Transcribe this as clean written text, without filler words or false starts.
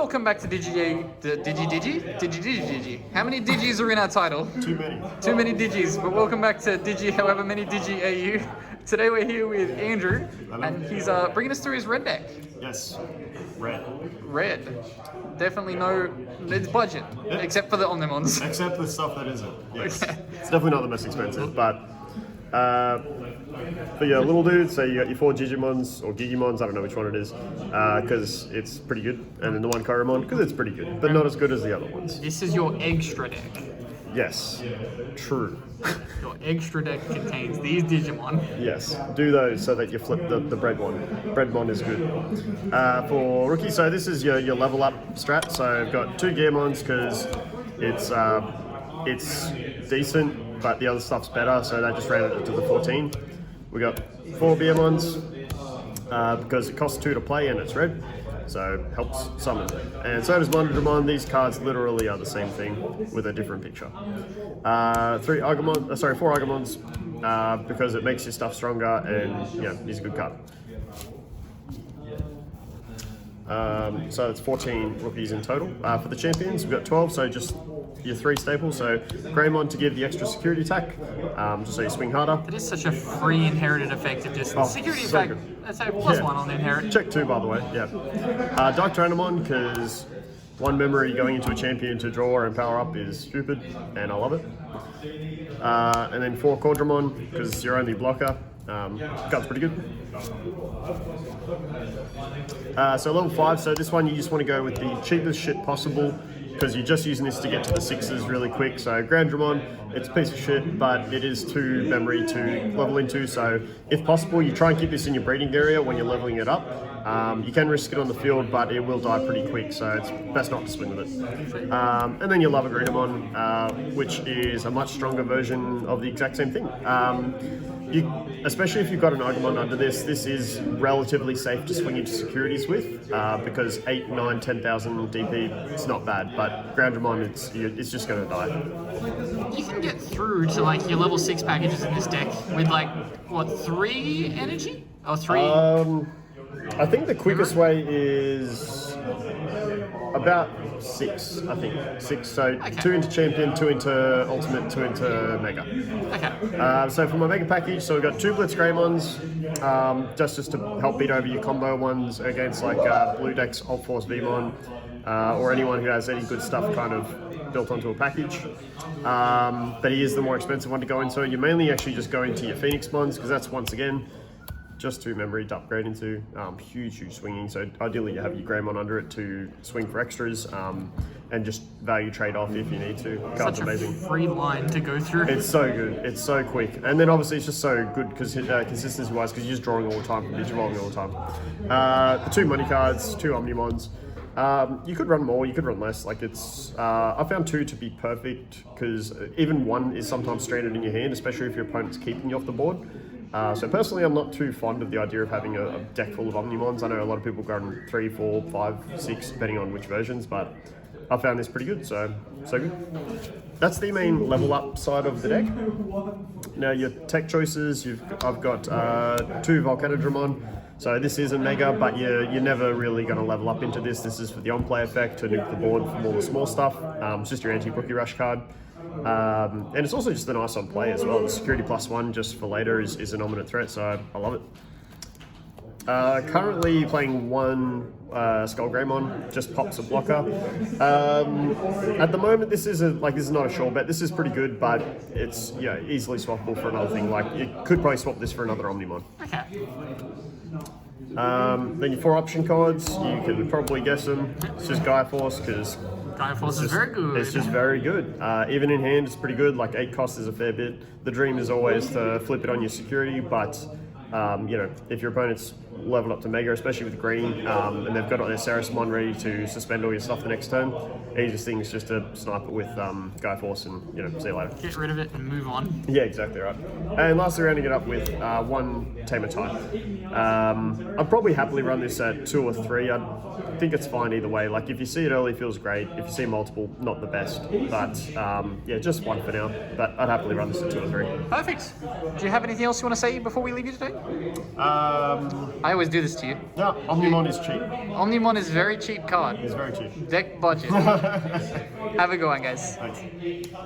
welcome back to Digi. How many Digis are in our title? Too many. Too many Digis, but welcome back to Digi, however many Digi-AU. Today we're here with Andrew, and he's bringing us through his red deck. Yes, red. Red. Definitely no, it's budget, except for the Omnimons. Except the stuff that isn't. Yes. Okay. It's definitely not the most expensive, but for your little dudes, so you got your 4 Digimons or Gigimons, I don't know which one it is, because it's pretty good, and then the 1 Koromon, because it's pretty good, but not as good as the other ones. This is your extra deck. Yes, true. Your extra deck contains these Digimon. Yes, do those so that you flip the bread one. Breadmon is good. For rookie, so this is your level up strat. So I've got 2 Gearmons because it's decent, but the other stuff's better, so that just ran it to the 14. We got 4 Beermons because it costs 2 to play and it's red, so helps summon. And so does Monodramon. These cards literally are the same thing with a different picture. 4 Agumons because it makes your stuff stronger, and yeah, he's a good card. So it's 14 rookies in total. For the champions, we've got 12, so just your 3 staples. So Greymon to give the extra security attack, just so you swing harder. That is such a free inherited effect of just security so effect. good. Let's say +1 on the inherit. Check 2, by the way, yeah. Dark Tyrannomon, because 1 memory going into a champion to draw and power up is stupid, and I love it. And then 4 Quadramon, because you're only blocker. Card's pretty good. So level 5, so this one you just want to go with the cheapest shit possible, because you're just using this to get to the 6s really quick. So Grandramon, it's a piece of shit, but it is 2 memory to level into, so if possible you try and keep this in your breeding area when you're leveling it up. You can risk it on the field, but it will die pretty quick, so it's best not to swing with it. And then your Lava Greenamon, which is a much stronger version of the exact same thing. Especially if you've got an Agumon under this is relatively safe to swing into securities with, because 8, 9, 10,000 DP, it's not bad, but Grandramon, it's just going to die. You can get through to like your level 6 packages in this deck with like, what, 3 energy? Or 3? I think the quickest way is about 6, I think. 6, so okay. 2 into Champion, 2 into Ultimate, 2 into Mega. Okay. So for my Mega package, so we've got 2 Blitz Greymons, just to help beat over your combo ones against like Blue Deck's Alt Force Vmon, or anyone who has any good stuff kind of built onto a package. But he is the more expensive one to go into. You mainly actually just go into your Phoenix Mons, because that's, once again, just 2 memory to upgrade into. Huge swinging, so ideally you have your Greymon under it to swing for extras, and just value trade off if you need to. Card's Such amazing. A free line to go through. It's so good, it's so quick, and then obviously it's just so good because consistency wise, because you're just drawing all the time, you're rolling all the time. 2 money cards, 2 Omnimons. You could run more, you could run less. Like it's, I found 2 to be perfect, because even 1 is sometimes stranded in your hand, especially if your opponent's keeping you off the board. So personally, I'm not too fond of the idea of having a deck full of Omnimons. I know a lot of people go on 3, 4, 5, 6, depending on which versions, but I found this pretty good, so good. That's the main level up side of the deck. Now your tech choices, I've got 2 Volcanodramon. So this is a Mega, but you're never really going to level up into this. This is for the on-play effect, to nuke the board from all the small stuff. It's just your anti-Rookie Rush card. And it's also just a nice on play as well. The security +1 just for later is an ominous threat, so I love it. Currently playing 1 Skull Greymon, just pops a blocker. At the moment, this is not a sure bet. This is pretty good, but it's easily swappable for another thing. Like you could probably swap this for another Omnimon. Okay. Then your 4 option cards, you can probably guess them. It's just Gaia Force, because Gaia Force is very good. It's just very good. Even in hand, it's pretty good. Like 8 cost is a fair bit. The dream is always to flip it on your security, but if your opponent's leveled up to Mega, especially with green, and they've got their Sarismon ready to suspend all your stuff the next turn, easiest thing is just to snipe it with Gaia Force and see you later. Get rid of it and move on. Yeah, exactly right. And lastly, rounding it up with 1 Tamer type. I'd probably happily run this at 2 or 3. I think it's fine either way. Like if you see it early, it feels great. If you see multiple, not the best. But just 1 for now. But I'd happily run this at 2 or 3. Perfect. Do you have anything else you want to say before we leave you today? I always do this to you. Yeah, Omnimon is cheap. Omnimon is very cheap card. It's very cheap. Deck budget. Have a good one, guys. Thanks.